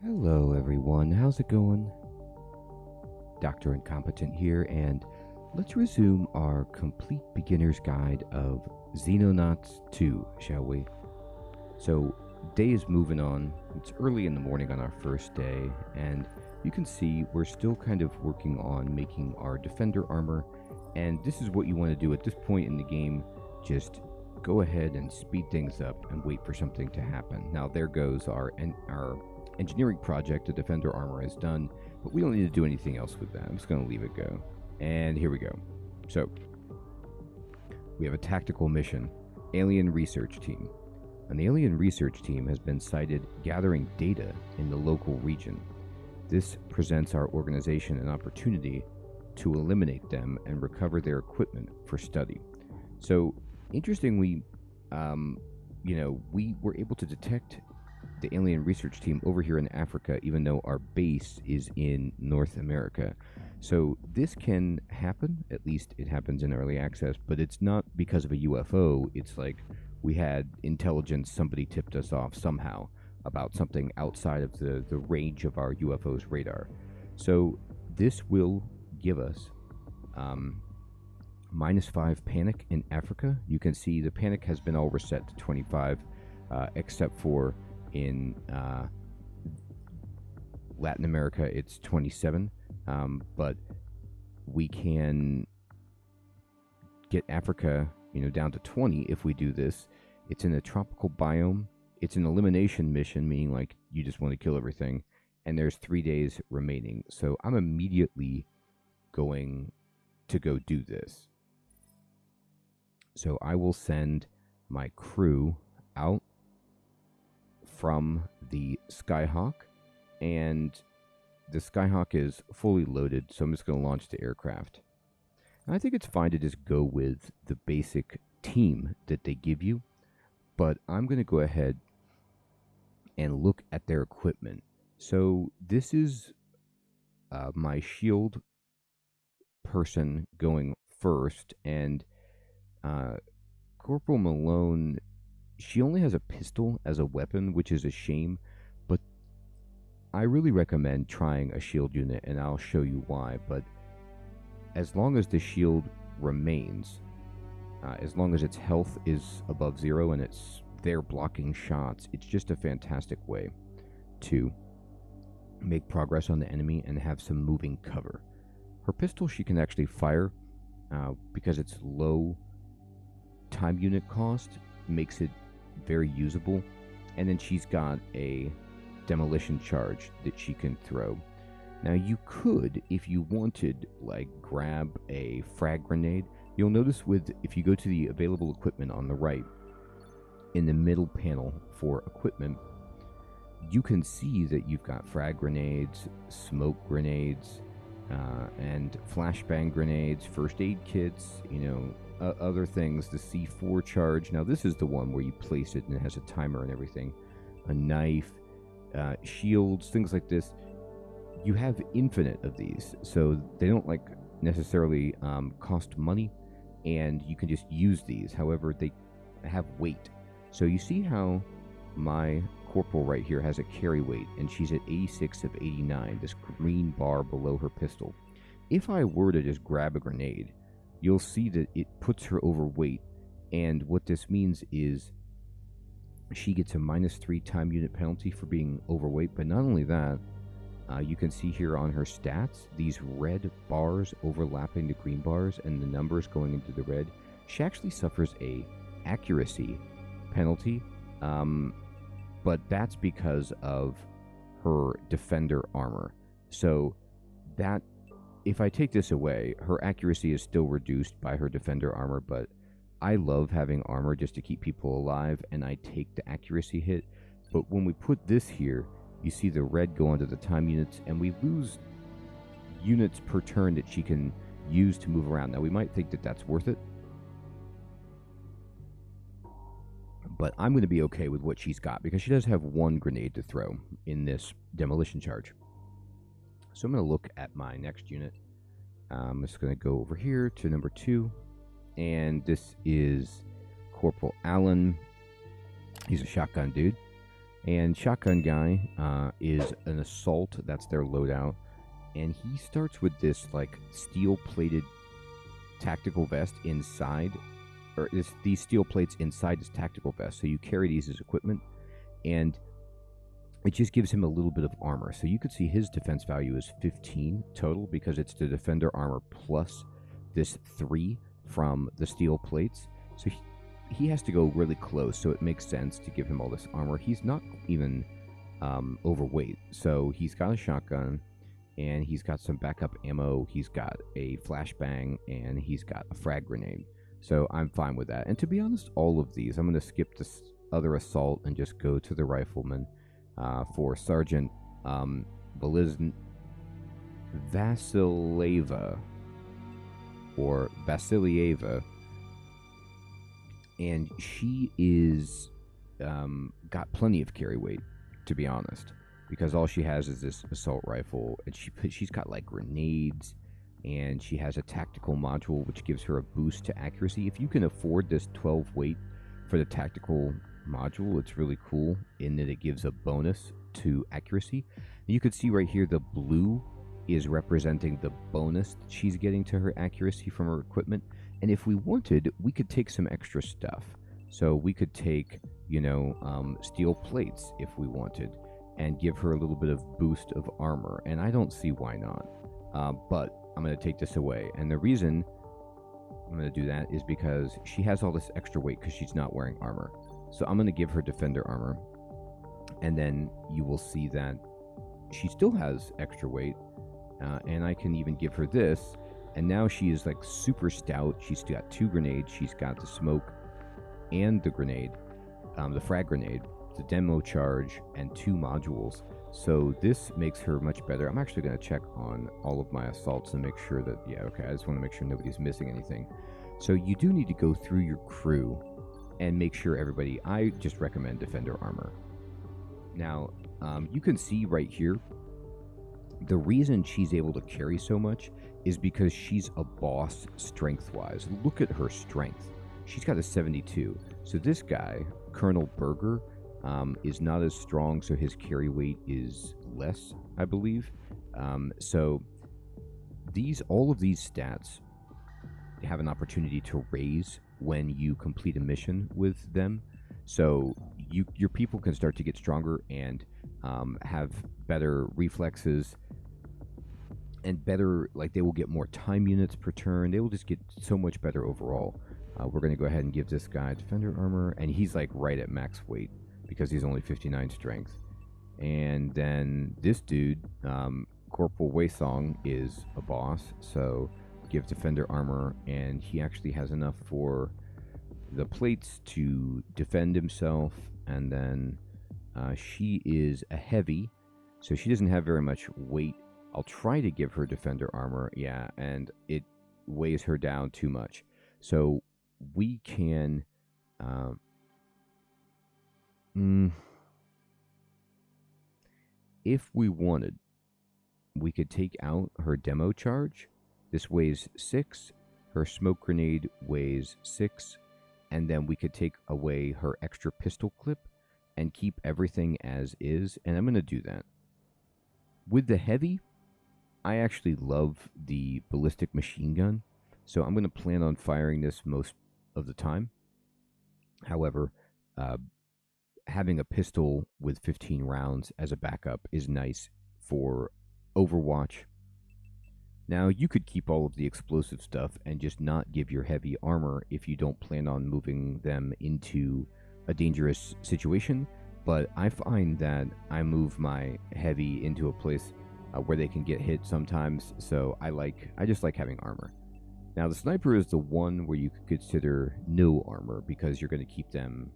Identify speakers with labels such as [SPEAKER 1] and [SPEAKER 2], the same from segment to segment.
[SPEAKER 1] Hello everyone, how's it going? Dr. Incompetent here, and let's resume our complete beginner's guide of Xenonauts 2, shall we? So, day is moving on. It's early in the morning on our first day, and you can see we're still kind of working on making our defender armor, and this is what you want to do at this point in the game. Just go ahead and speed things up and wait for something to happen. Now there goes our engineering project. The defender armor is done, but we don't need to do anything else with that. I'm just going to leave it go. And here we go. So we have a tactical mission, alien research team. An alien research team has been sighted gathering data in the local region. This presents our organization an opportunity to eliminate them and recover their equipment for study. So interestingly, we were able to detect the alien research team over here in Africa, even though our base is in North America. So this can happen, at least it happens in early access, but it's not because of a UFO. It's like we had intelligence, somebody tipped us off somehow about something outside of the range of our UFO's radar. So this will give us -5 panic in Africa. You can see the panic has been all reset to 25, except for in Latin America, it's 27, but we can get Africa, down to 20 if we do this. It's in a tropical biome. It's an elimination mission, meaning like you just want to kill everything, and there's 3 days remaining. So I'm immediately going to go do this. So I will send my crew out from the Skyhawk, and the Skyhawk is fully loaded, so I'm just going to launch the aircraft. And I think it's fine to just go with the basic team that they give you, but I'm going to go ahead and look at their equipment. So this is my shield person going first, and Corporal Malone, she only has a pistol as a weapon, which is a shame, but I really recommend trying a shield unit, and I'll show you why. But as long as the shield remains, as long as its health is above 0 and it's there blocking shots, it's just a fantastic way to make progress on the enemy and have some moving cover. Her pistol she can actually fire because it's low time unit cost, makes it very usable. And then she's got a demolition charge that she can throw. Now you could, if you wanted, like grab a frag grenade. You'll notice if you go to the available equipment on the right, in the middle panel for equipment, you can see that you've got frag grenades, smoke grenades, and flashbang grenades, first aid kits, other things, the C4 charge. Now this is the one where you place it and it has a timer and everything. A knife, shields, things like this. You have infinite of these, so they don't necessarily cost money, and you can just use these. However, they have weight. So you see how my corporal right here has a carry weight, and she's at 86 of 89, this green bar below her pistol. If I were to just grab a grenade, you'll see that it puts her overweight, and what this means is she gets a -3 time unit penalty for being overweight. But not only that, you can see here on her stats, these red bars overlapping the green bars and the numbers going into the red. She actually suffers a accuracy penalty, but that's because of her defender armor. So that, if I take this away, her accuracy is still reduced by her defender armor, but I love having armor just to keep people alive, and I take the accuracy hit. But when we put this here, you see the red go onto the time units, and we lose units per turn that she can use to move around. Now, we might think that that's worth it, but I'm going to be okay with what she's got, because she does have 1 grenade to throw in this demolition charge. So I'm going to look at my next unit. I'm just going to go over here to number 2, and this is Corporal Allen. He's a shotgun dude. And Shotgun Guy is an assault. That's their loadout. And he starts with this, like, steel-plated tactical vest inside, or these steel plates inside his tactical vest. So you carry these as equipment, and it just gives him a little bit of armor. So you could see his defense value is 15 total because it's the defender armor plus this 3 from the steel plates. So he has to go really close, so it makes sense to give him all this armor. He's not even overweight, so he's got a shotgun, and he's got some backup ammo. He's got a flashbang, and he's got a frag grenade. So I'm fine with that. And to be honest, all of these, I'm going to skip this other assault and just go to the rifleman for Sergeant Vasileva, or Vasilieva. And she is got plenty of carry weight, to be honest, because all she has is this assault rifle, and she's got like grenades, and she has a tactical module which gives her a boost to accuracy. If you can afford this 12 weight for the tactical module, it's really cool in that it gives a bonus to accuracy. You could see right here the blue is representing the bonus that she's getting to her accuracy from her equipment. And if we wanted, we could take some extra stuff. So we could take, steel plates if we wanted, and give her a little bit of boost of armor. And I don't see why not. But I'm going to take this away. And the reason I'm going to do that is because she has all this extra weight because she's not wearing armor. So I'm going to give her defender armor. And then you will see that she still has extra weight. And I can even give her this. And now she is like super stout. She's got 2 grenades. She's got the smoke and the grenade, the frag grenade, the demo charge, and 2 modules. So this makes her much better. I'm actually going to check on all of my assaults and make sure that, I just want to make sure nobody's missing anything. So you do need to go through your crew and make sure everybody, I just recommend defender armor. Now, you can see right here, the reason she's able to carry so much is because she's a boss strength-wise. Look at her strength. She's got a 72. So this guy, Colonel Berger, is not as strong, so his carry weight is less, I believe. So all of these stats have an opportunity to raise when you complete a mission with them. So your people can start to get stronger and have better reflexes, and better, like, they will get more time units per turn. They will just get so much better overall. We're going to go ahead and give this guy defender armor, and he's like right at max weight because he's only 59 strength. And then this dude, Corporal Waysong, is a boss, so give defender armor, and he actually has enough for the plates to defend himself. And then she is a heavy, so she doesn't have very much weight. I'll try to give her defender armor, and it weighs her down too much. So we can, if we wanted, we could take out her demo charge. This weighs 6. Her smoke grenade weighs 6. And then we could take away her extra pistol clip and keep everything as is. And I'm going to do that. With the heavy, I actually love the ballistic machine gun, so I'm going to plan on firing this most of the time. However, having a pistol with 15 rounds as a backup is nice for Overwatch. Now, you could keep all of the explosive stuff and just not give your heavy armor if you don't plan on moving them into a dangerous situation, but I find that I move my heavy into a place where they can get hit sometimes, so I just like having armor. Now, the sniper is the one where you could consider no armor because you're going to keep them,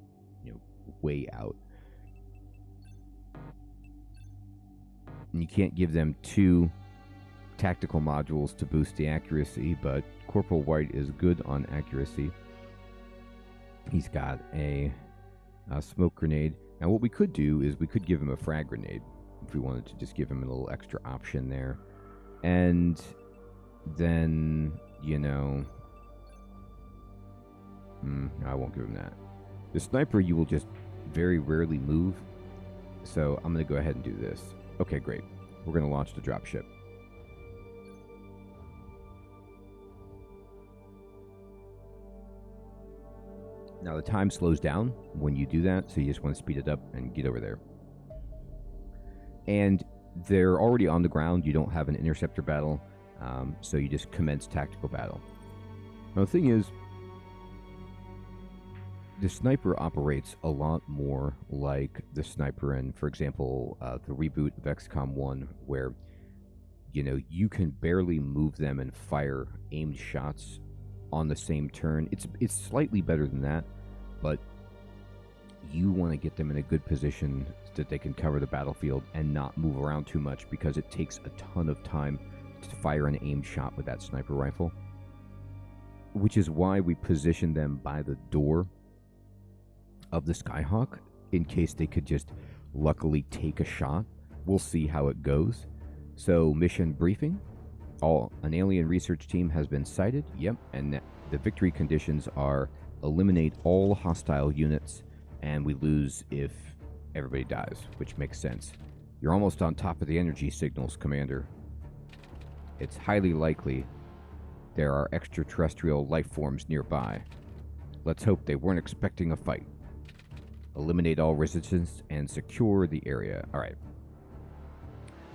[SPEAKER 1] way out. And you can't give them 2 tactical modules to boost the accuracy, but Corporal White is good on accuracy. He's got a smoke grenade. Now, what we could do is we could give him a frag grenade if we wanted to just give him a little extra option there. And then, I won't give him that. The sniper, you will just very rarely move. So I'm going to go ahead and do this. Okay, great. We're going to launch the dropship. Now the time slows down when you do that, so you just want to speed it up and get over there. And they're already on the ground. You don't have an interceptor battle, so you just commence tactical battle. Now the thing is, the sniper operates a lot more like the sniper in, for example, the reboot of XCOM 1, where, you know, you can barely move them and fire aimed shots on the same turn. It's slightly better than that, but you want to get them in a good position so that they can cover the battlefield and not move around too much, because it takes a ton of time to fire an aimed shot with that sniper rifle, which is why we position them by the door of the Skyhawk in case they could just luckily take a shot. We'll see how it goes. So, mission briefing. An alien research team has been sighted. Yep, and the victory conditions are eliminate all hostile units, and we lose if everybody dies, which makes sense. You're almost on top of the energy signals, Commander. It's highly likely there are extraterrestrial life forms nearby. Let's hope they weren't expecting a fight. Eliminate all resistance and secure the area. All right.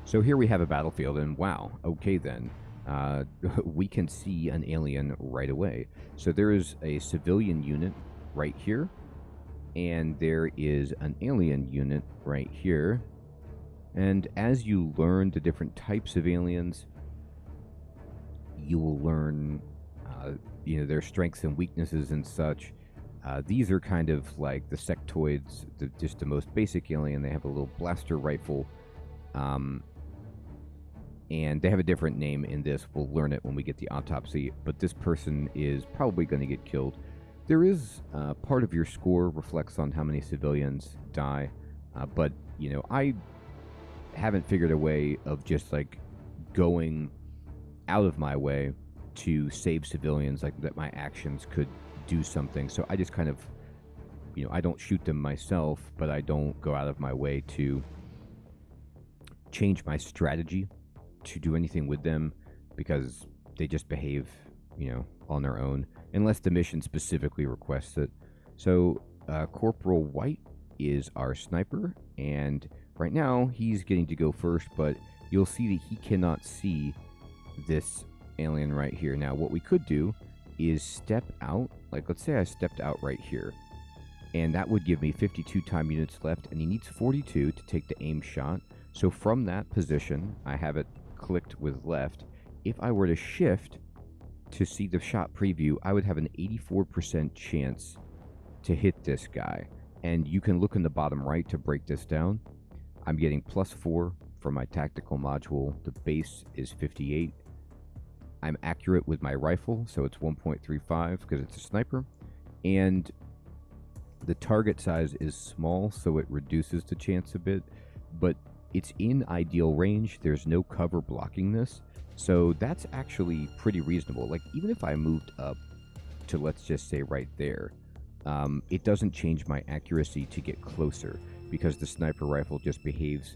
[SPEAKER 1] So here we have a battlefield, and wow, okay then. We can see an alien right away. So there is a civilian unit right here, and there is an alien unit right here. And as you learn the different types of aliens, you will learn, their strengths and weaknesses and such. These are kind of like the sectoids, just the most basic alien. They have a little blaster rifle, and they have a different name in this. We'll learn it when we get the autopsy, but this person is probably going to get killed. There is part of your score reflects on how many civilians die, but, you know, I haven't figured a way of just, like, going out of my way to save civilians, like that my actions could do something. So I just kind of, you know, I don't shoot them myself, but I don't go out of my way to change my strategy to do anything with them, because they just behave, you know, on their own, unless the mission specifically requests it. So Corporal White is our sniper, and right now he's getting to go first, but you'll see that he cannot see this alien right here. Now what we could do is step out, like let's say I stepped out right here, and that would give me 52 time units left, and he needs 42 to take the aim shot. So from that position, I have it clicked with left. If I were to shift to see the shot preview, I would have an 84% chance to hit this guy. And you can look in the bottom right to break this down. I'm getting +4 for my tactical module. The base is 58. I'm accurate with my rifle, so it's 1.35 because it's a sniper. And the target size is small, so it reduces the chance a bit, but it's in ideal range. There's no cover blocking this, so that's actually pretty reasonable. Like, even if I moved up to, let's just say right there, it doesn't change my accuracy to get closer, because the sniper rifle just behaves,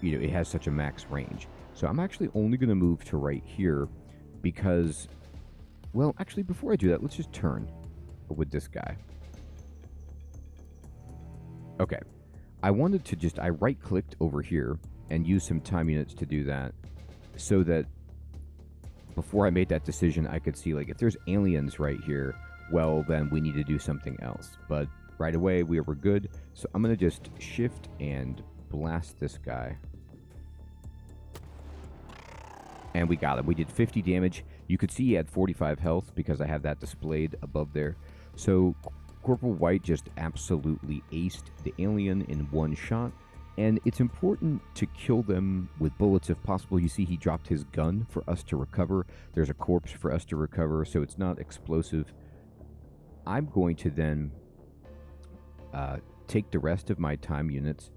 [SPEAKER 1] it has such a max range. So I'm actually only going to move to right here because, well, actually, before I do that, let's just turn with this guy. Okay. I wanted to just, I right-clicked over here and used some time units to do that, so that before I made that decision, I could see, like, if there's aliens right here, well, then we need to do something else. But right away, we were good. So I'm going to just shift and blast this guy. And we got him. We did 50 damage. You could see he had 45 health because I have that displayed above there. So Corporal White just absolutely aced the alien in one shot. And it's important to kill them with bullets if possible. You see he dropped his gun for us to recover. There's a corpse for us to recover, so it's not explosive. I'm going to then take the rest of my time units.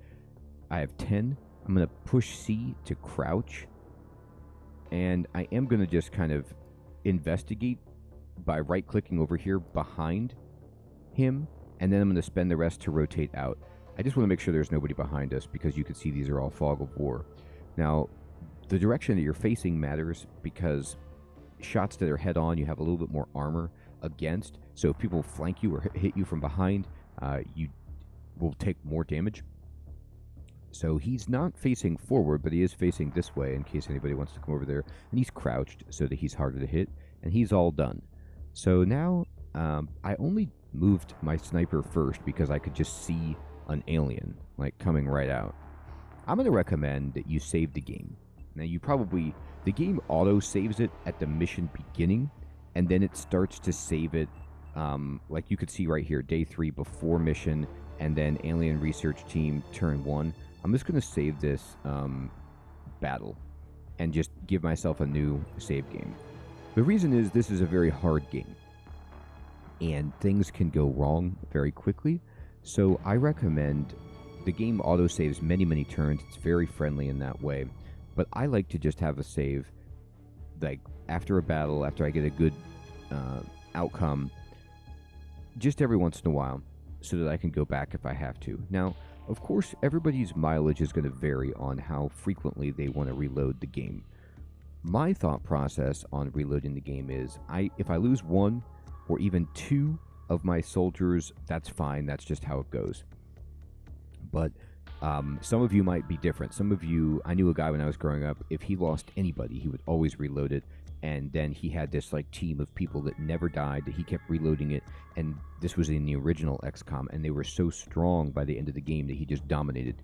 [SPEAKER 1] I have 10. I'm going to push C to crouch. And I am going to just kind of investigate by right-clicking over here behind him. And then I'm going to spend the rest to rotate out. I just want to make sure there's nobody behind us because you can see these are all fog of war. Now, the direction that you're facing matters because shots that are head on, you have a little bit more armor against. So if people flank you or hit you from behind, you will take more damage. So he's not facing forward, but he is facing this way in case anybody wants to come over there. And he's crouched so that he's harder to hit. And he's all done. So now I only moved my sniper first because I could just see an alien like coming right out. I'm going to recommend that you save the game. Now the game auto saves it at the mission beginning, and then it starts to save it like you could see right here, day 3 before mission, and then alien research team turn 1. I'm just going to save this battle and just give myself a new save game. The reason is this is a very hard game, and things can go wrong very quickly. So I recommend the game autosaves many turns. It's very friendly in that way. But I like to just have a save like after a battle, after I get a good outcome, just every once in a while, so that I can go back if I have to. Now, of course, everybody's mileage is going to vary on how frequently they want to reload the game. My thought process on reloading the game is if I lose 1 or even 2 of my soldiers, that's fine. That's just how it goes. But some of you might be different. Some of you, I knew a guy when I was growing up, if he lost anybody, he would always reload it. And then he had this like team of people that never died, that he kept reloading it. And this was in the original XCOM, and they were so strong by the end of the game that he just dominated.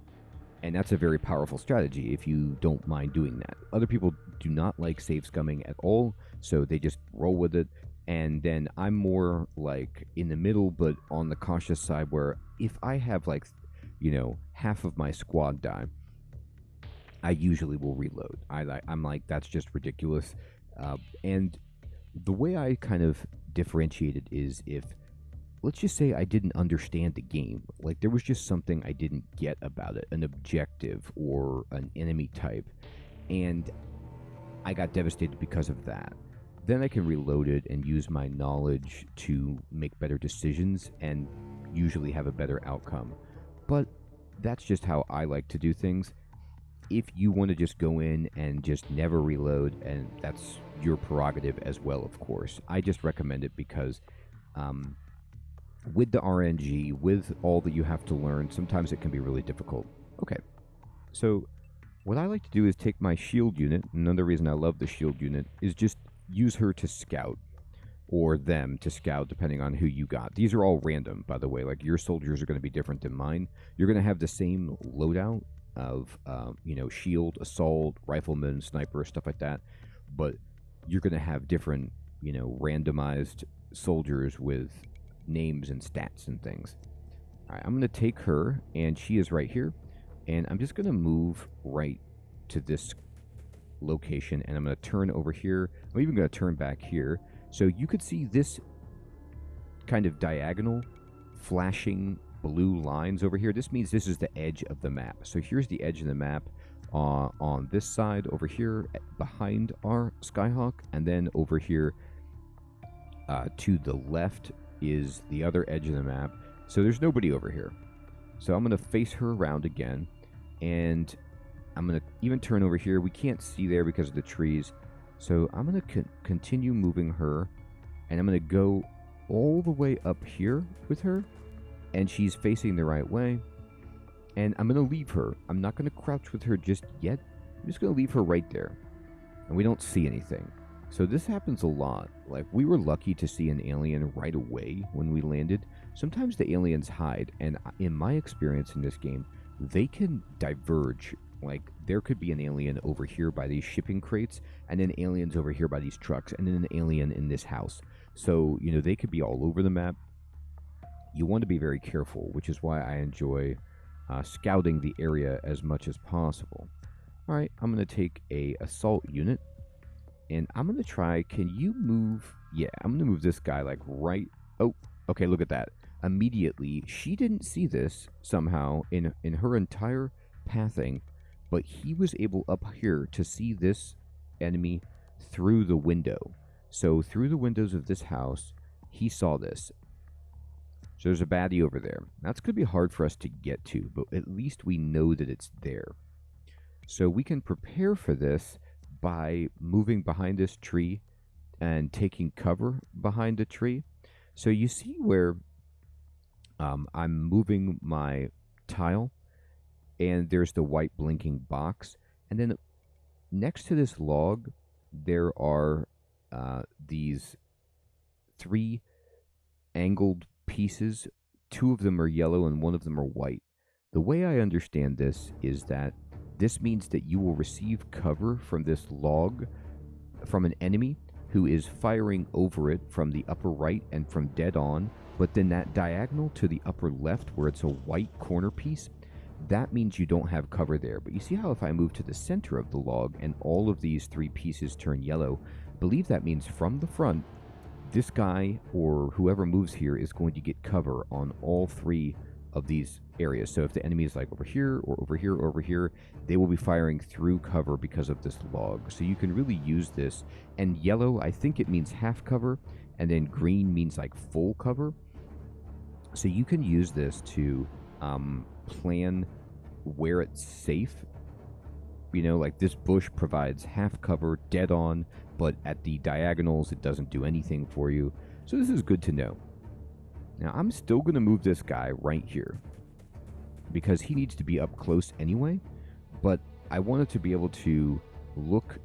[SPEAKER 1] And that's a very powerful strategy if you don't mind doing that. Other people do not like save scumming at all, so they just roll with it. And then I'm more like in the middle, but on the cautious side, where if I have like, half of my squad die, I usually will reload. I'm like, that's just ridiculous. And the way I kind of differentiate it is if, let's just say I didn't understand the game. Like there was just something I didn't get about it, an objective or an enemy type, and I got devastated because of that. Then I can reload it and use my knowledge to make better decisions and usually have a better outcome. But that's just how I like to do things. If you want to just go in and just never reload, and that's your prerogative as well, of course. I just recommend it because with the RNG, with all that you have to learn, sometimes it can be really difficult. Okay, so what I like to do is take my shield unit. Another reason I love the shield unit is just use her to scout, or them to scout, depending on who you got. These are all random, by the way. Like, your soldiers are going to be different than mine. You're going to have the same loadout of, shield, assault, rifleman, sniper, stuff like that. But you're going to have different, randomized soldiers with names and stats and things. All right, I'm going to take her, and she is right here. And I'm just going to move right to this location, and I'm going to turn over here. I'm even going to turn back here. So you could see this kind of diagonal flashing blue lines over here. This means this is the edge of the map. So here's the edge of the map on this side over here behind our Skyhawk, and then over here to the left is the other edge of the map. So there's nobody over here. So I'm going to face her around again, and I'm going to even turn over here. We can't see there because of the trees. So I'm going to continue moving her, and I'm going to go all the way up here with her, and she's facing the right way. And I'm going to leave her. I'm not going to crouch with her just yet. I'm just going to leave her right there, and we don't see anything. So this happens a lot. Like, we were lucky to see an alien right away when we landed. Sometimes the aliens hide, and in my experience in this game, they can diverge. Like, there could be an alien over here by these shipping crates, and then aliens over here by these trucks, and then an alien in this house. So, they could be all over the map. You want to be very careful, which is why I enjoy scouting the area as much as possible. All right, I'm going to take a assault unit, and I'm going to try, can you move? Yeah, I'm going to move this guy like right. Oh, okay, look at that. Immediately, she didn't see this somehow in her entire pathing, but he was able up here to see this enemy through the window. So through the windows of this house, he saw this. So there's a baddie over there. That's going to be hard for us to get to, but at least we know that it's there. So we can prepare for this by moving behind this tree and taking cover behind a tree. So you see where I'm moving my tile, and there's the white blinking box. And then next to this log, there are these 3 angled pieces. 2 of them are yellow and 1 of them are white. The way I understand this is that this means that you will receive cover from this log from an enemy who is firing over it from the upper right and from dead on, but then that diagonal to the upper left where it's a white corner piece, that means you don't have cover there. But you see how if I move to the center of the log and all of these 3 pieces turn yellow, I believe that means from the front, this guy or whoever moves here is going to get cover on all 3 of these areas. So if the enemy is like over here or over here or over here, they will be firing through cover because of this log. So you can really use this. And yellow, I think it means half cover, and then green means like full cover. So you can use this to plan where it's safe. You know, like this bush provides half cover, dead on, but at the diagonals, it doesn't do anything for you. So this is good to know. Now, I'm still going to move this guy right here because he needs to be up close anyway, but I wanted to be able to look,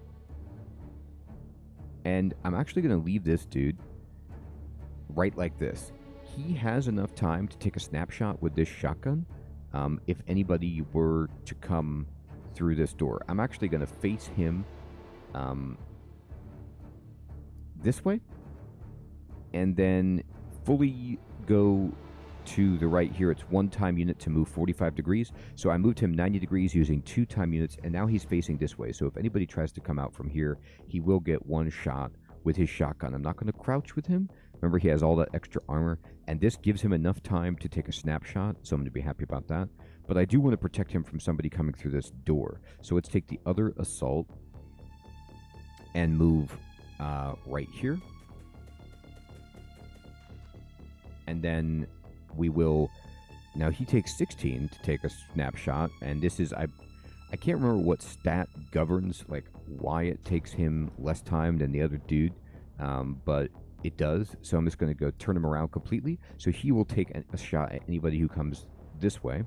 [SPEAKER 1] and I'm actually going to leave this dude right like this. He has enough time to take a snapshot with this shotgun if anybody were to come through this door. I'm actually going to face him this way and then fully go to the right here. It's 1 time unit to move 45 degrees. So I moved him 90 degrees using 2 time units, and now he's facing this way. So if anybody tries to come out from here, he will get 1 shot with his shotgun. I'm not going to crouch with him. Remember, he has all that extra armor, and this gives him enough time to take a snapshot, so I'm going to be happy about that. But I do want to protect him from somebody coming through this door. So let's take the other assault and move right here. And then we will, now he takes 16 to take a snapshot, and this is, I can't remember what stat governs, like, why it takes him less time than the other dude, but it does. So I'm just going to go turn him around completely, so he will take a shot at anybody who comes this way.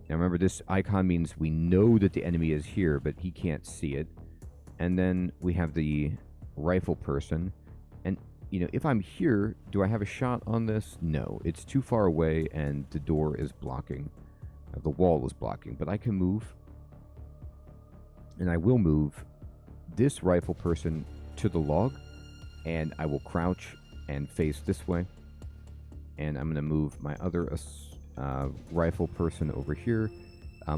[SPEAKER 1] Now remember, this icon means we know that the enemy is here, but he can't see it. And then we have the rifle person, and you know, if I'm here, do I have a shot on this? No, it's too far away and the door is blocking. The wall is blocking, but I can move. And I will move this rifle person to the log, and I will crouch and face this way. And I'm going to move my other rifle person over here.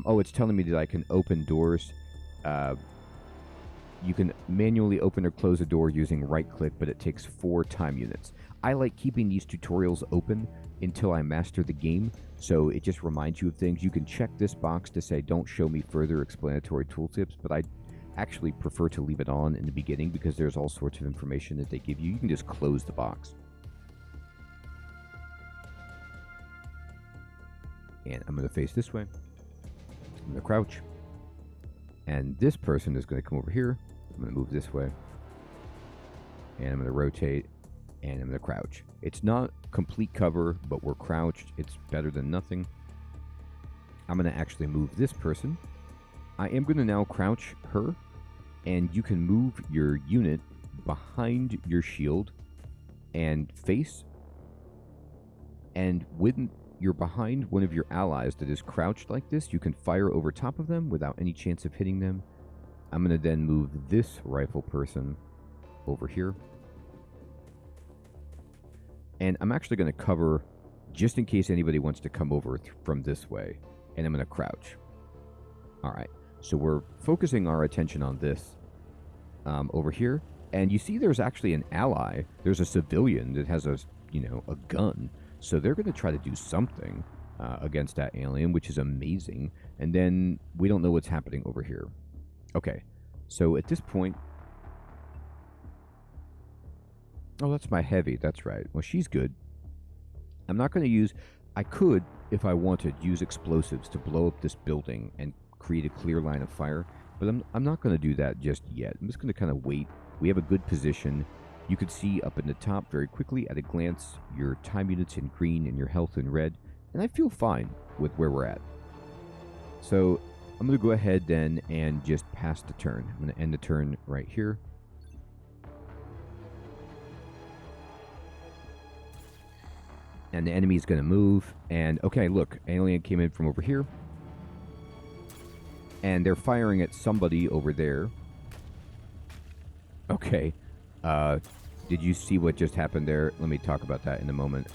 [SPEAKER 1] Oh, it's telling me that I can open doors. You can manually open or close a door using right-click, but it takes 4 time units. I like keeping these tutorials open until I master the game, so it just reminds you of things. You can check this box to say, don't show me further explanatory tooltips, but I actually prefer to leave it on in the beginning because there's all sorts of information that they give you. You can just close the box. And I'm going to face this way. I'm going to crouch. And this person is going to come over here. I'm going to move this way. And I'm going to rotate. And I'm going to crouch. It's not complete cover, but we're crouched. It's better than nothing. I'm going to actually move this person. I am going to now crouch her. And you can move your unit behind your shield and face. And when you're behind one of your allies that is crouched like this, you can fire over top of them without any chance of hitting them. I'm going to then move this rifle person over here. And I'm actually going to cover just in case anybody wants to come over from this way. And I'm going to crouch. All right. So we're focusing our attention on this over here. And you see there's actually an ally. There's a civilian that has a gun. So they're going to try to do something against that alien, which is amazing. And then we don't know what's happening over here. Okay, so at this point, Oh, that's my heavy. That's right. Well, she's good. I'm not going to use. I could, if I wanted, use explosives to blow up this building and create a clear line of fire, but I'm not going to do that just yet. I'm just going to kind of wait. We have a good position. You could see up in the top very quickly at a glance your time units in green and your health in red, and I feel fine with where we're at. So I'm going to go ahead then and just pass the turn. I'm going to end the turn right here. And the enemy is going to move. And okay, look, alien came in from over here. And they're firing at somebody over there. Okay. Did you see what just happened there? Let me talk about that in a moment.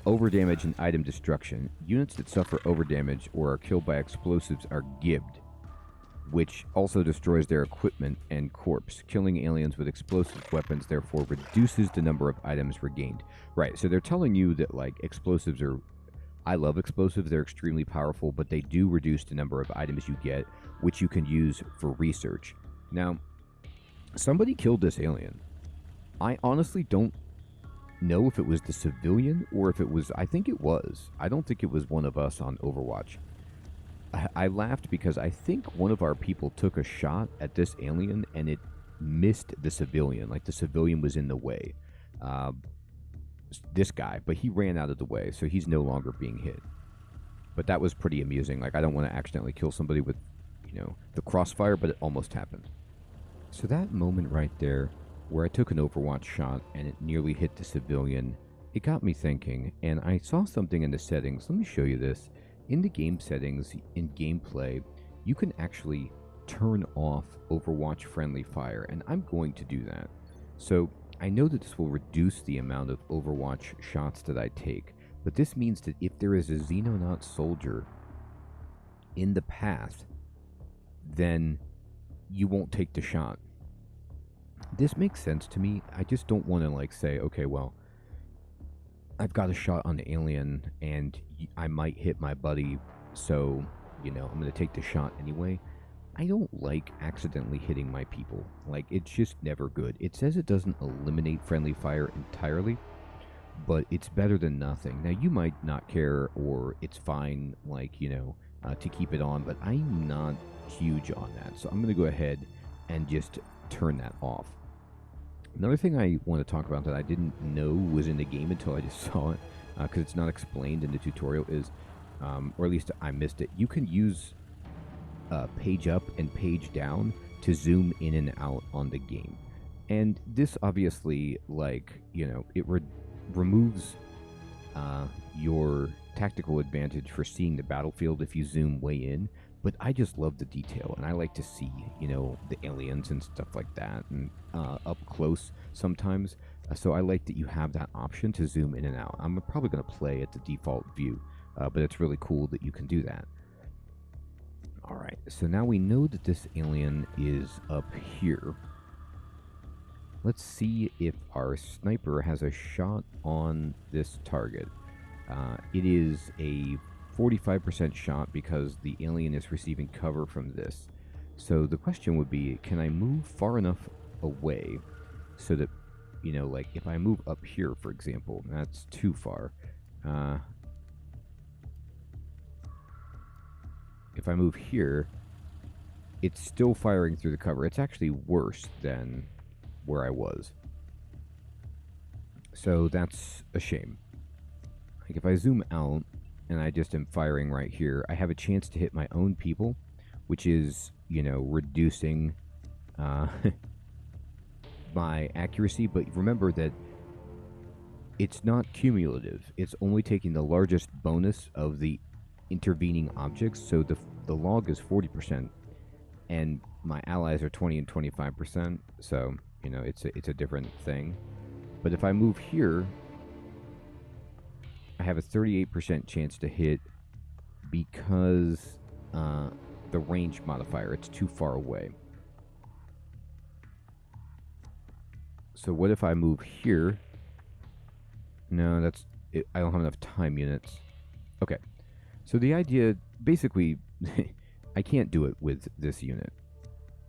[SPEAKER 1] Overdamage and item destruction. Units that suffer overdamage or are killed by explosives are gibbed, which also destroys their equipment and corpse. Killing aliens with explosive weapons therefore reduces the number of items regained. Right, so they're telling you that, like, explosives are... I love explosives, they're extremely powerful, but they do reduce the number of items you get, which you can use for research. Now, somebody killed this alien. I honestly don't know if it was the civilian or if it was... I think it was. I don't think it was one of us on Overwatch. I laughed because I think one of our people took a shot at this alien and it missed the civilian. Like, the civilian was in the way. This guy, but he ran out of the way, so he's no longer being hit. But that was pretty amusing. Like, I don't want to accidentally kill somebody with, the crossfire, but it almost happened. So that moment right there, where I took an Overwatch shot and it nearly hit the civilian, it got me thinking, and I saw something in the settings. Let me show you this. In the game settings, in gameplay, you can actually turn off Overwatch friendly fire, and I'm going to do that. So I know that this will reduce the amount of Overwatch shots that I take, but this means that if there is a Xenonaut soldier in the path, then you won't take the shot. This makes sense to me. I just don't want to, like, say, okay, well, I've got a shot on the alien and I might hit my buddy, so, I'm going to take the shot anyway. I don't like accidentally hitting my people. Like, it's just never good. It says it doesn't eliminate friendly fire entirely, but it's better than nothing. Now, you might not care, or it's fine, like, to keep it on, but I'm not huge on that. So I'm going to go ahead and just turn that off. Another thing I want to talk about that I didn't know was in the game until I just saw it, because it's not explained in the tutorial, is, or at least I missed it, you can use page up and page down to zoom in and out on the game. And this obviously, like, it removes your tactical advantage for seeing the battlefield if you zoom way in. But I just love the detail, and I like to see, the aliens and stuff like that, and up close sometimes. So I like that you have that option to zoom in and out. I'm probably going to play at the default view, but it's really cool that you can do that. Alright, so now we know that this alien is up here. Let's see if our sniper has a shot on this target. It is a 45% shot because the alien is receiving cover from this. So the question would be, can I move far enough away so that, like, if I move up here, for example, that's too far. If I move here, it's still firing through the cover. It's actually worse than where I was. So that's a shame. Like, if I zoom out and I just am firing right here, I have a chance to hit my own people, which is, reducing my accuracy. But remember that it's not cumulative. It's only taking the largest bonus of the intervening objects. So the log is 40%, and my allies are 20 and 25%. So, it's a different thing. But if I move here, I have a 38% chance to hit because the range modifier, it's too far away. So what if I move here? No, that's it. I don't have enough time units. Okay. So the idea, basically, I can't do it with this unit.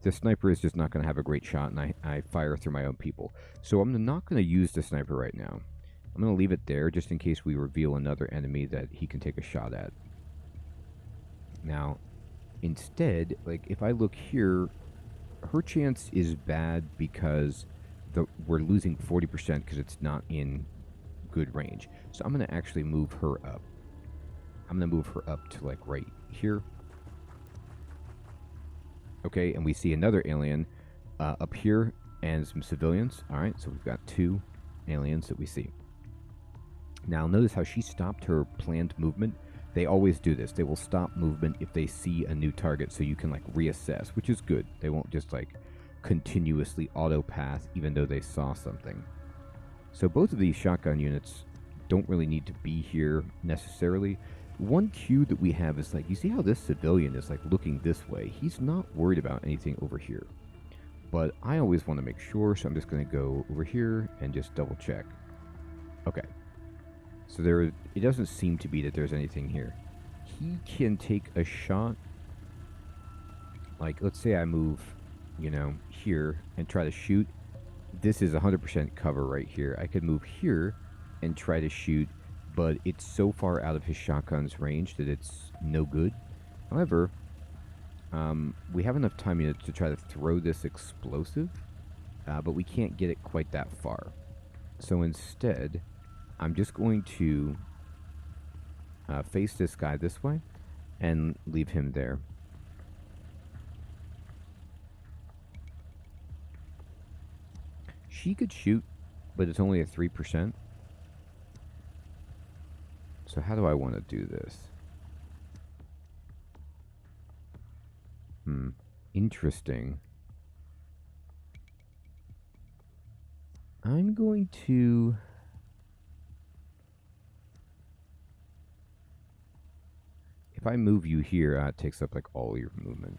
[SPEAKER 1] the sniper is just not going to have a great shot, and I fire through my own people. So I'm not going to use the sniper right now. I'm going to leave it there just in case we reveal another enemy that he can take a shot at. Now, instead, like, if I look here, her chance is bad because we're losing 40% because it's not in good range. So I'm going to actually move her up. I'm going to move her up to, like, right here. Okay, and we see another alien up here and some civilians. All right, so we've got 2 aliens that we see. Now, notice how she stopped her planned movement. They always do this. They will stop movement if they see a new target, so you can, like, reassess, which is good. They won't just, like, continuously auto-path even though they saw something. So both of these shotgun units don't really need to be here necessarily. One cue that we have is, like, you see how this civilian is, like, looking this way? He's not worried about anything over here. But I always want to make sure, so I'm just going to go over here and just double check. Okay. So it doesn't seem to be that there's anything here. He can take a shot. Like, let's say I move, you know, here and try to shoot. This is 100% cover right here. I could move here and try to shoot, but it's so far out of his shotgun's range that it's no good. However, we have enough time to try to throw this explosive, but we can't get it quite that far. So instead, I'm just going to face this guy this way and leave him there. She could shoot, but it's only at 3%. So how do I want to do this? Interesting. I'm going to... If I move you here, it takes up, like, all your movement.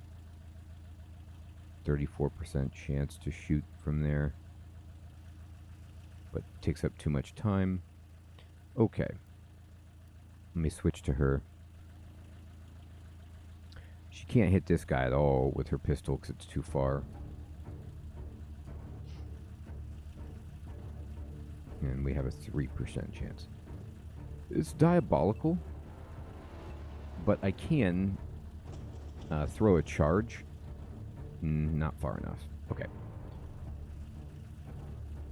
[SPEAKER 1] 34% chance to shoot from there. But takes up too much time. Okay. Let me switch to her. She can't hit this guy at all with her pistol because it's too far. And we have a 3% chance. It's diabolical, but I can throw a charge. Not far enough. Okay.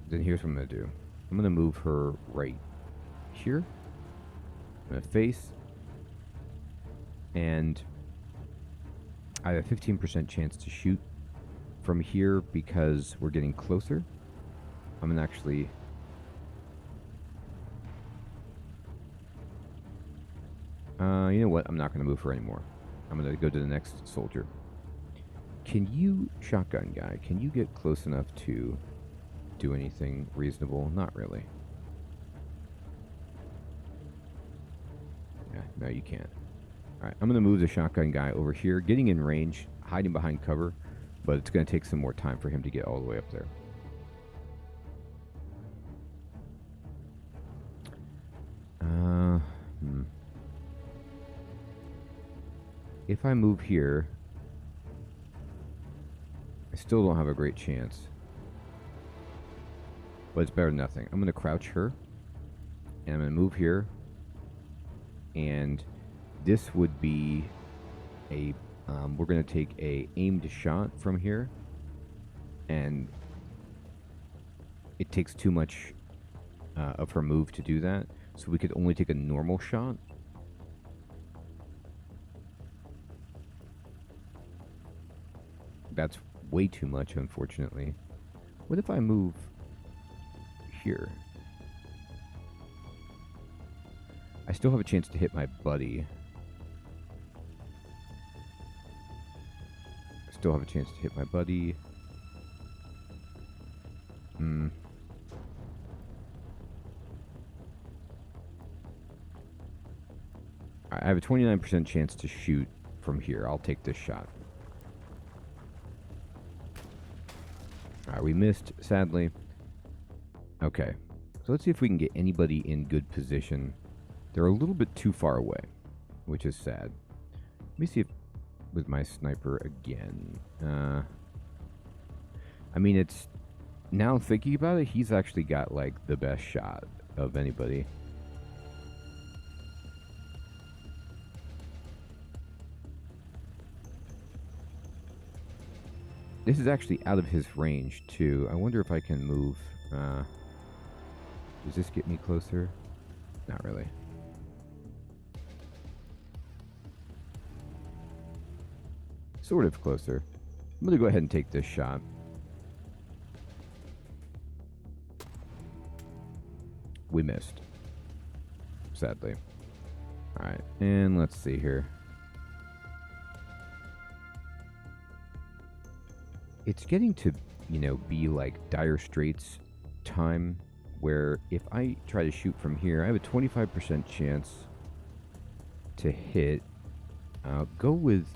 [SPEAKER 1] Then here's what I'm going to do. I'm going to move her right here. I'm going to face. And I have a 15% chance to shoot from here because we're getting closer. I'm going to actually... you know what? I'm not going to move her anymore. I'm going to go to the next soldier. Can you, shotgun guy, can you get close enough to do anything reasonable? Not really. Yeah, no, you can't. Alright, I'm going to move the shotgun guy over here, getting in range, hiding behind cover, but it's going to take some more time for him to get all the way up there. If I move here, I still don't have a great chance. But it's better than nothing. I'm going to crouch her. And I'm going to move here. And this would be a... we're going to take a aimed shot from here. And it takes too much of her move to do that. So we could only take a normal shot. That's way too much, unfortunately. What if I move here? I still have a chance to hit my buddy. Still have a chance to hit my buddy. I have a 29% chance to shoot from here. I'll take this shot. Alright, we missed, sadly. Okay. So let's see if we can get anybody in good position. They're a little bit too far away, which is sad. Let me see if with my sniper again. I mean, it's now thinking about it, he's actually got like the best shot of anybody. This is actually out of his range too. I wonder if I can move. Does this get me closer? Not really. Sort of closer. I'm gonna go ahead and take this shot. We missed. Sadly. Alright, and let's see here. It's getting to, you know, be like Dire Straits time, where if I try to shoot from here, I have a 25% chance to hit. Go with...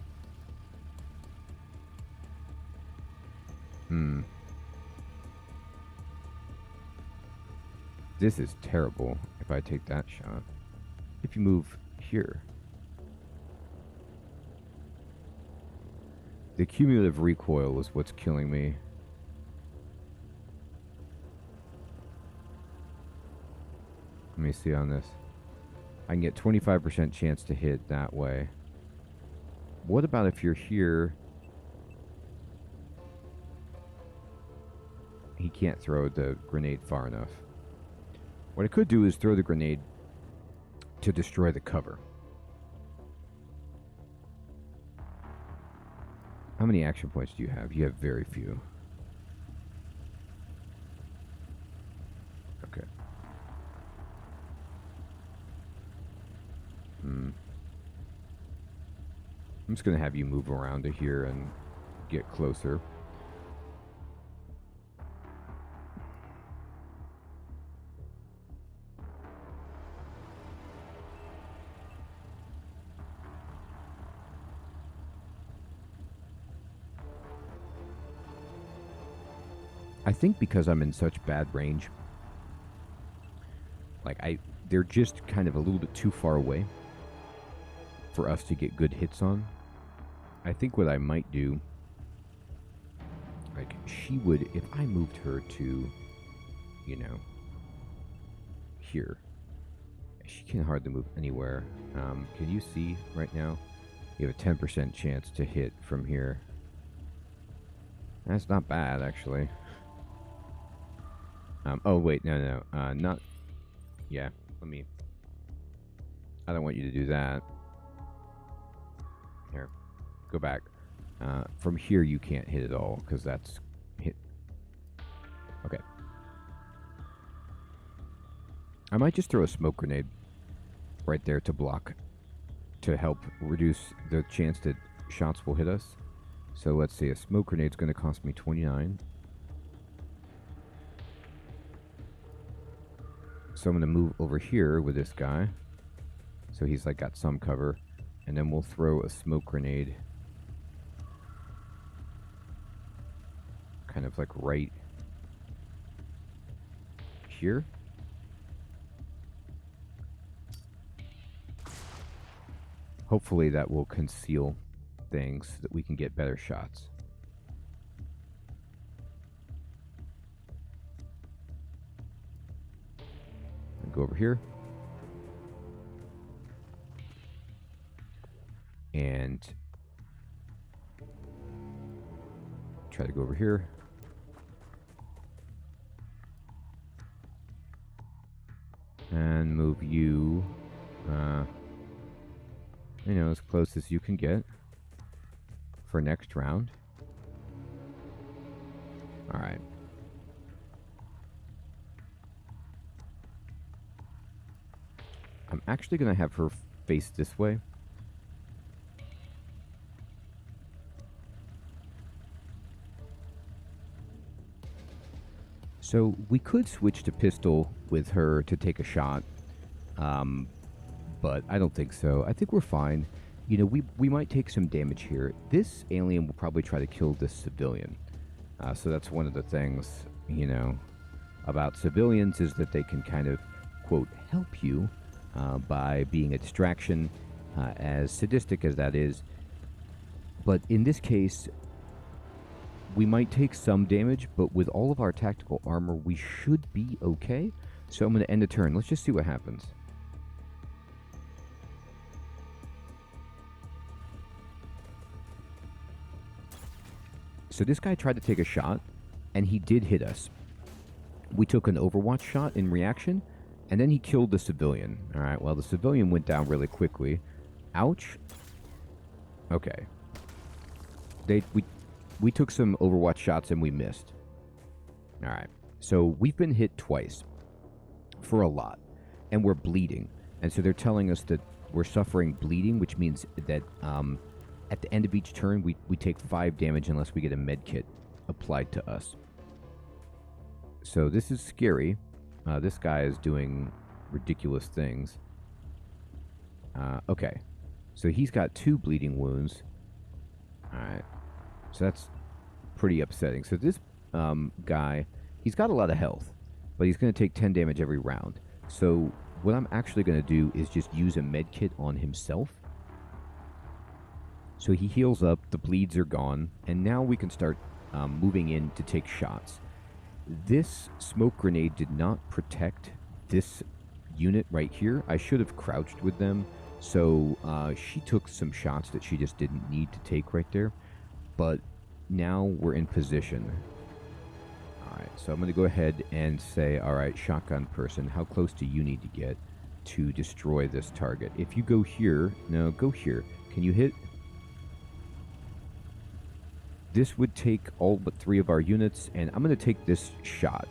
[SPEAKER 1] This is terrible if I take that shot. If you move here. The cumulative recoil is what's killing me. Let me see on this. I can get 25% chance to hit that way. What about if you're here? He can't throw the grenade far enough. What I could do is throw the grenade to destroy the cover. How many action points do you have? You have very few. Okay. I'm just going to have you move around to here and get closer. I think because I'm in such bad range, like they're just kind of a little bit too far away for us to get good hits on. I think what I might do, like she would, if I moved her to, you know, here, she can hardly move anywhere. Can you see right now? You have a 10% chance to hit from here. That's not bad, actually. Oh, wait, no, not... Yeah, let me... I don't want you to do that. Here, go back. From here, you can't hit at all, because that's hit. Okay. I might just throw a smoke grenade right there to block, to help reduce the chance that shots will hit us. So let's see, a smoke grenade's going to cost me 29. So I'm going to move over here with this guy. So he's like got some cover. And then we'll throw a smoke grenade. Kind of like right here. Hopefully that will conceal things so that we can get better shots. Go over here. And try to go over here. And move you, you know, as close as you can get for next round. All right. I'm actually going to have her face this way. So we could switch to pistol with her to take a shot, but I don't think so. I think we're fine. You know, we might take some damage here. This alien will probably try to kill this civilian. So that's one of the things, you know, about civilians is that they can kind of, quote, help you by being a distraction, as sadistic as that is. But in this case, we might take some damage, but with all of our tactical armor, we should be okay. So I'm going to end the turn. Let's just see what happens. So this guy tried to take a shot, and he did hit us. We took an Overwatch shot in reaction, and then he killed the civilian. All right, well, the civilian went down really quickly. Ouch. Okay. We took some Overwatch shots, and we missed. All right. So we've been hit twice for a lot, and we're bleeding. And so they're telling us that we're suffering bleeding, which means that at the end of each turn, we take 5 damage unless we get a med kit applied to us. So this is scary. This guy is doing ridiculous things. Okay. So he's got 2 bleeding wounds. Alright. So that's pretty upsetting. So this guy, he's got a lot of health, but he's going to take 10 damage every round. So what I'm actually going to do is just use a med kit on himself. So he heals up, the bleeds are gone, and now we can start moving in to take shots. This smoke grenade did not protect this unit right here. I should have crouched with them. So she took some shots that she just didn't need to take right there. But now we're in position. Alright, so I'm going to go ahead and say, alright, shotgun person, how close do you need to get to destroy this target? If you go here, no, go here. Can you hit? This would take all but 3 of our units, and I'm going to take this shot.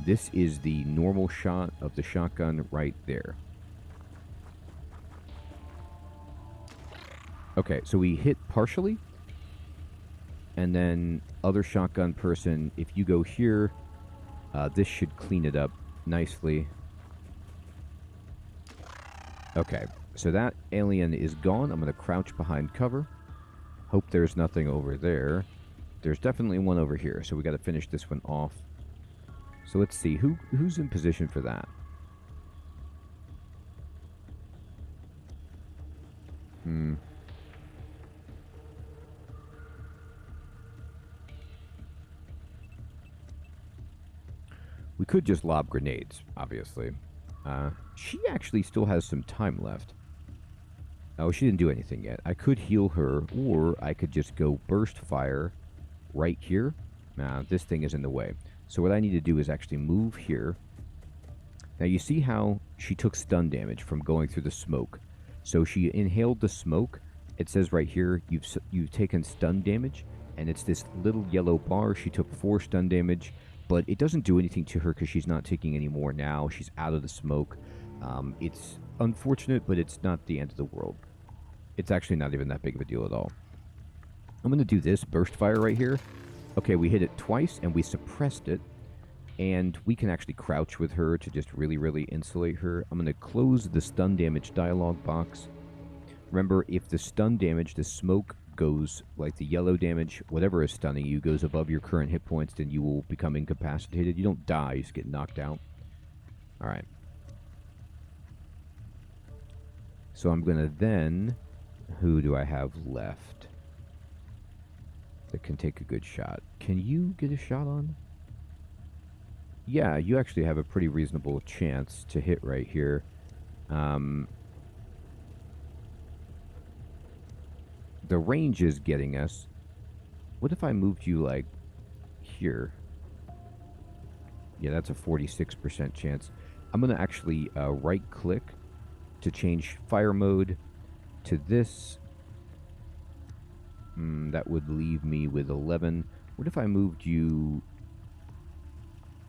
[SPEAKER 1] This is the normal shot of the shotgun right there. Okay, so we hit partially, and then other shotgun person, if you go here, this should clean it up nicely. Okay, so that alien is gone. I'm going to crouch behind cover. Hope there's nothing over there. There's definitely one over here, so we got to finish this one off. So let's see, who's in position for that? We could just lob grenades, obviously. She actually still has some time left. Oh, she didn't do anything yet. I could heal her, or I could just go burst fire right here. Now, this thing is in the way. So what I need to do is actually move here. Now, you see how she took stun damage from going through the smoke. So she inhaled the smoke. It says right here, you've taken stun damage, and it's this little yellow bar. She took 4 stun damage, but it doesn't do anything to her because she's not taking any more now. She's out of the smoke. It's unfortunate, but it's not the end of the world. It's actually not even that big of a deal at all. I'm going to do this burst fire right here. Okay, we hit it twice, and we suppressed it. And we can actually crouch with her to just really, really insulate her. I'm going to close the stun damage dialog box. Remember, if the stun damage, the smoke goes, like the yellow damage, whatever is stunning you, goes above your current hit points, then you will become incapacitated. You don't die, you just get knocked out. Alright. So I'm going to then... Who do I have left that can take a good shot? Can you get a shot on? Yeah, you actually have a pretty reasonable chance to hit right here. The range is getting us. What if I moved you, like, here? Yeah, that's a 46% chance. I'm going to actually right-click to change fire mode to this. That would leave me with 11. What if I moved you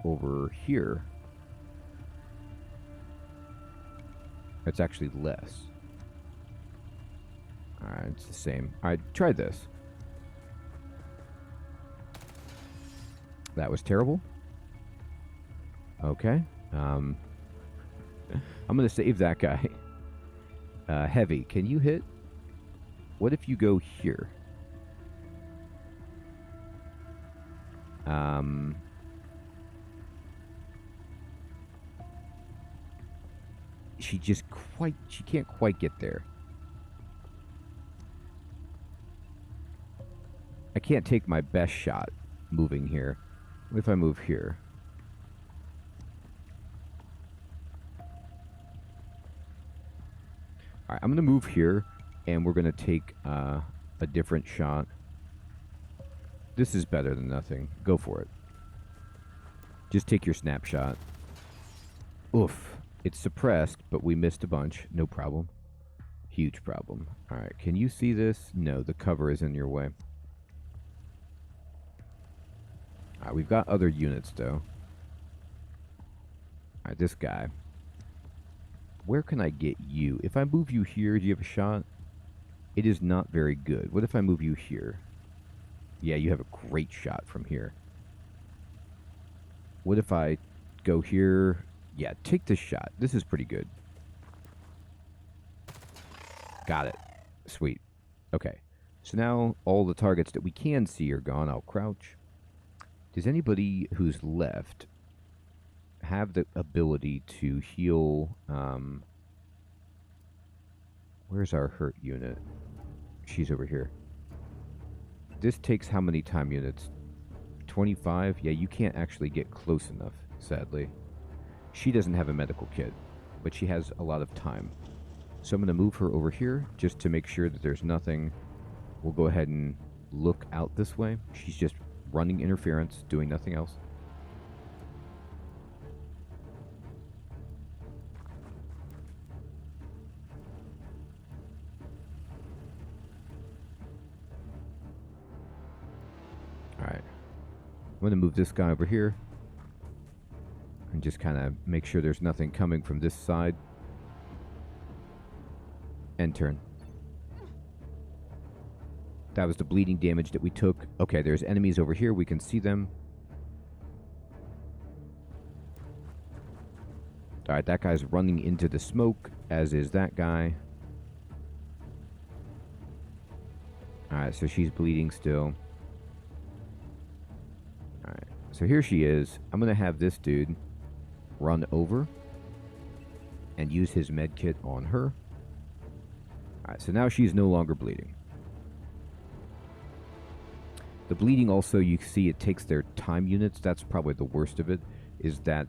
[SPEAKER 1] over here? That's actually less. Alright, it's the same. Alright, try this. That was terrible. Okay. I'm going to save that guy. Heavy, can you hit? What if you go here? She can't quite get there. I can't take my best shot moving here. What if I move here? Alright, I'm going to move here, and we're going to take a different shot. This is better than nothing. Go for it. Just take your snapshot. Oof. It's suppressed, but we missed a bunch. No problem. Huge problem. Alright, can you see this? No, the cover is in your way. Alright, we've got other units, though. Alright, this guy. Where can I get you? If I move you here, do you have a shot? It is not very good. What if I move you here? Yeah, you have a great shot from here. What if I go here? Yeah, take this shot. This is pretty good. Got it. Sweet. Okay. So now all the targets that we can see are gone. I'll crouch. Does anybody who's left have the ability to heal? Where's our hurt unit? She's over here. This takes how many time units? 25? Yeah, you can't actually get close enough, sadly. She doesn't have a medical kit, but she has a lot of time. So I'm going to move her over here just to make sure that there's nothing. We'll go ahead and look out this way. She's just running interference, doing nothing else. Alright. I'm going to move this guy over here and just kind of make sure there's nothing coming from this side. End turn. That was the bleeding damage that we took. Okay, there's enemies over here. We can see them. Alright, that guy's running into the smoke, as is that guy. Alright, so she's bleeding still. Alright, so here she is. I'm going to have this dude run over and use his med kit on her. Alright, so now she's no longer bleeding. The bleeding also, you see it takes their time units. That's probably the worst of it, is that,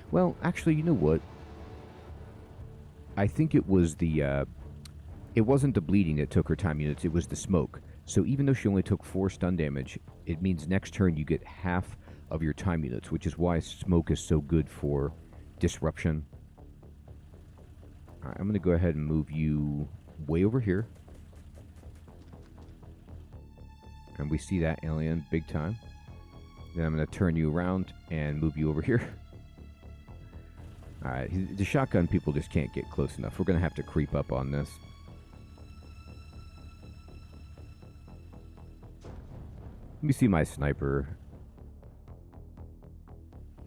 [SPEAKER 1] well, actually, you know what? I think it was the, it wasn't the bleeding that took her time units, it was the smoke. So even though she only took 4 stun damage, it means next turn you get half of your time units, which is why smoke is so good for disruption. Alright, I'm going to go ahead and move you way over here. And we see that alien big time. Then I'm going to turn you around and move you over here. Alright, the shotgun people just can't get close enough. We're going to have to creep up on this. Let me see my sniper.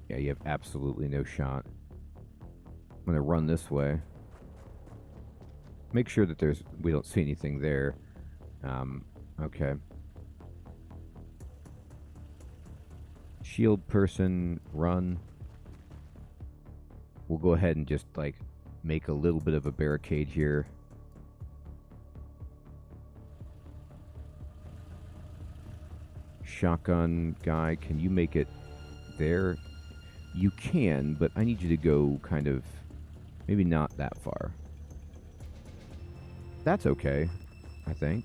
[SPEAKER 1] Yeah, you have absolutely no shot. I'm going to run this way. Make sure that we don't see anything there. Okay. Shield person, run. We'll go ahead and just, like, make a little bit of a barricade here. Shotgun guy, can you make it there? You can, but I need you to go kind of, maybe not that far. That's okay, I think.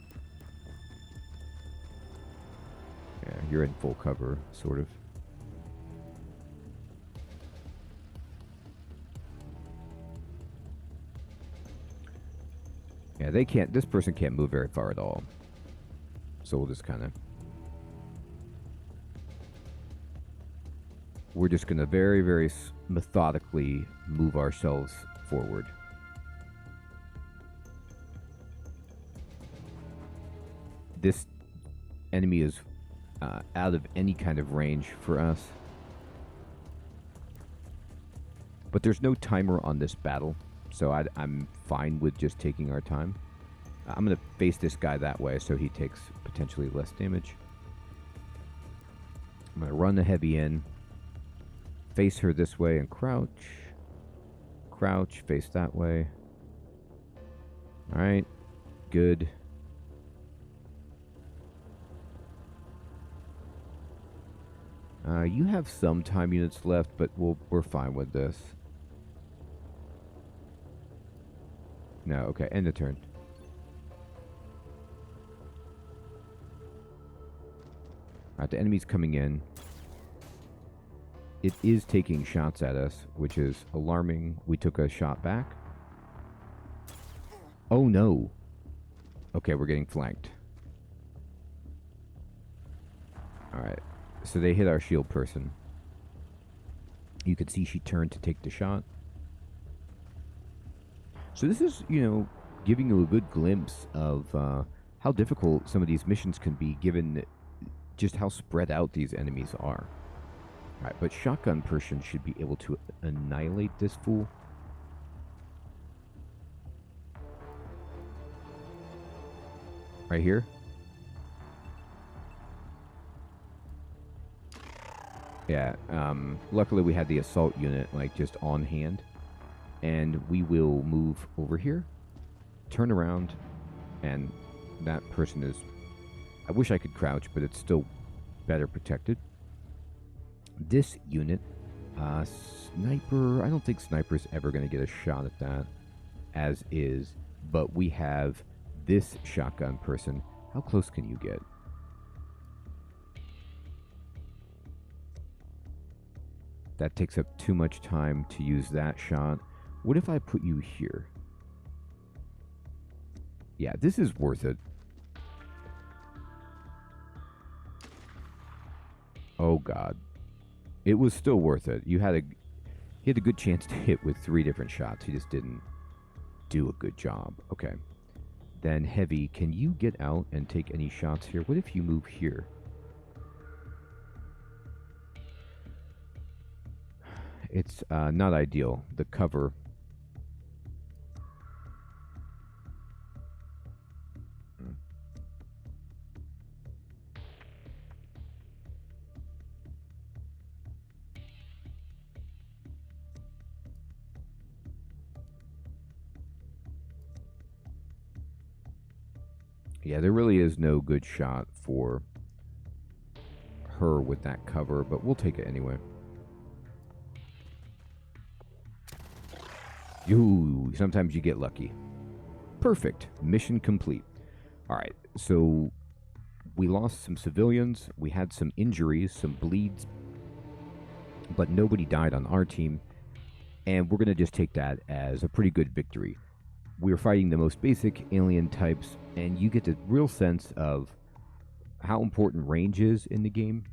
[SPEAKER 1] Yeah, you're in full cover, sort of. Yeah, they can't, this person can't move very far at all. So we'll just kind of... We're just going to very, very methodically move ourselves forward. This enemy is out of any kind of range for us. But there's no timer on this battle, so I'm fine with just taking our time. I'm going to face this guy that way so he takes potentially less damage. I'm going to run the heavy in. Face her this way and crouch. Crouch, face that way. Alright. Good. You have some time units left, but we're fine with this. No, okay, end the turn. Alright, the enemy's coming in. It is taking shots at us, which is alarming. We took a shot back. Oh no. Okay, we're getting flanked. Alright, so they hit our shield person. You can see she turned to take the shot. So this is, you know, giving you a good glimpse of how difficult some of these missions can be given just how spread out these enemies are. Alright, but shotgun person should be able to annihilate this fool. Right here. Yeah, luckily we had the assault unit, like, just on hand. And we will move over here, turn around, and that person is... I wish I could crouch, but it's still better protected. This unit, sniper... I don't think sniper's ever going to get a shot at that, as is. But we have this shotgun person. How close can you get? That takes up too much time to use that shot. What if I put you here? Yeah, this is worth it. Oh god. It was still worth it. He had a good chance to hit with 3 different shots. He just didn't do a good job. Okay. Then heavy, can you get out and take any shots here? What if you move here? It's not ideal. The cover. Yeah, there really is no good shot for her with that cover, but we'll take it anyway. Ooh, sometimes you get lucky. Perfect. Mission complete. Alright, so we lost some civilians, we had some injuries, some bleeds, but nobody died on our team, and we're going to just take that as a pretty good victory. We're fighting the most basic alien types, and you get the real sense of how important range is in the game,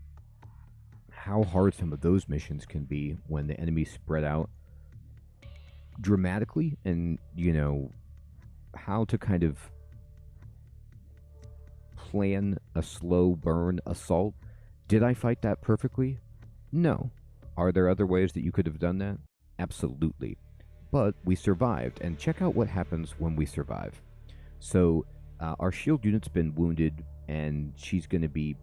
[SPEAKER 1] how hard some of those missions can be when the enemies spread out dramatically, and, you know, how to kind of plan a slow burn assault. Did I fight that perfectly? No. Are there other ways that you could have done that? Absolutely. But we survived, and check out what happens when we survive. So, our shield unit's been wounded, and she's going to be,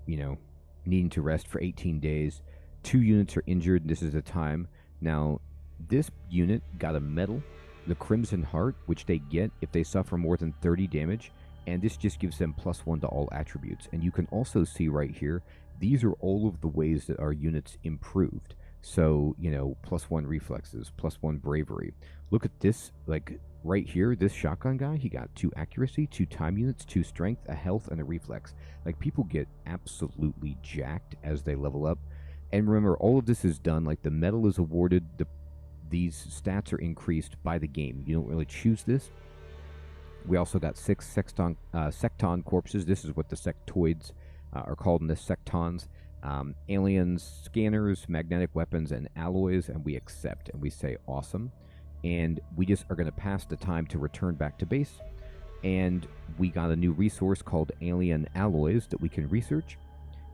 [SPEAKER 1] you know, needing to rest for 18 days. 2 units are injured, and this is the time. Now, this unit got a medal, the Crimson Heart, which they get if they suffer more than 30 damage, and this just gives them +1 to all attributes. And you can also see right here, these are all of the ways that our units improved. So, you know, +1 reflexes, +1 bravery. Look at this, like, right here, this shotgun guy, he got 2 accuracy, 2 time units, 2 strength, a health, and a reflex. Like, people get absolutely jacked as they level up. And remember, all of this is done, like, the medal is awarded, these stats are increased by the game. You don't really choose this. We also got 6 secton corpses. This is what the sectoids are called in the sectons. Aliens, scanners, magnetic weapons, and alloys, and we accept, and we say awesome. And we just are going to pass the time to return back to base. And we got a new resource called alien alloys that we can research.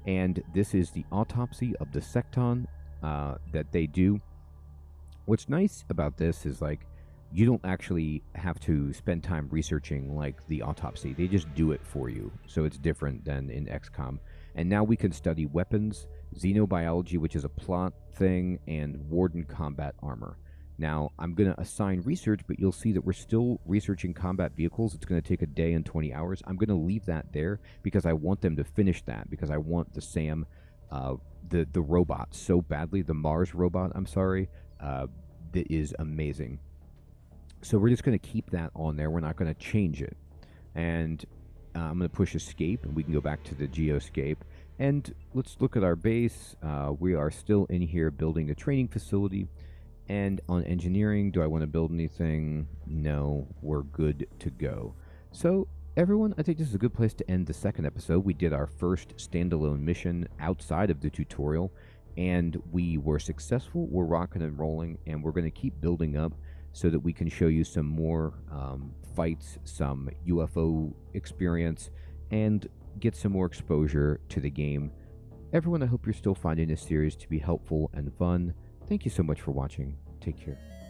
[SPEAKER 1] And this is the autopsy of the secton that they do. What's nice about this is, like, you don't actually have to spend time researching, like, the autopsy. They just do it for you. So it's different than in XCOM. And now we can study weapons, xenobiology, which is a plot thing, and warden combat armor. Now, I'm going to assign research, but you'll see that we're still researching combat vehicles. It's going to take a day and 20 hours. I'm going to leave that there because I want them to finish that, because I want the SAM, the robot so badly, the Mars robot, I'm sorry, that is amazing. So we're just going to keep that on there. We're not going to change it. And I'm going to push escape, and we can go back to the geoscape. And let's look at our base. We are still in here building the training facility. And on engineering, do I want to build anything? No, we're good to go. So, everyone, I think this is a good place to end the second episode. We did our first standalone mission outside of the tutorial, and we were successful. We're rocking and rolling, and we're going to keep building up so that we can show you some more fights, some UFO experience, and get some more exposure to the game. Everyone, I hope you're still finding this series to be helpful and fun. Thank you so much for watching. Take care.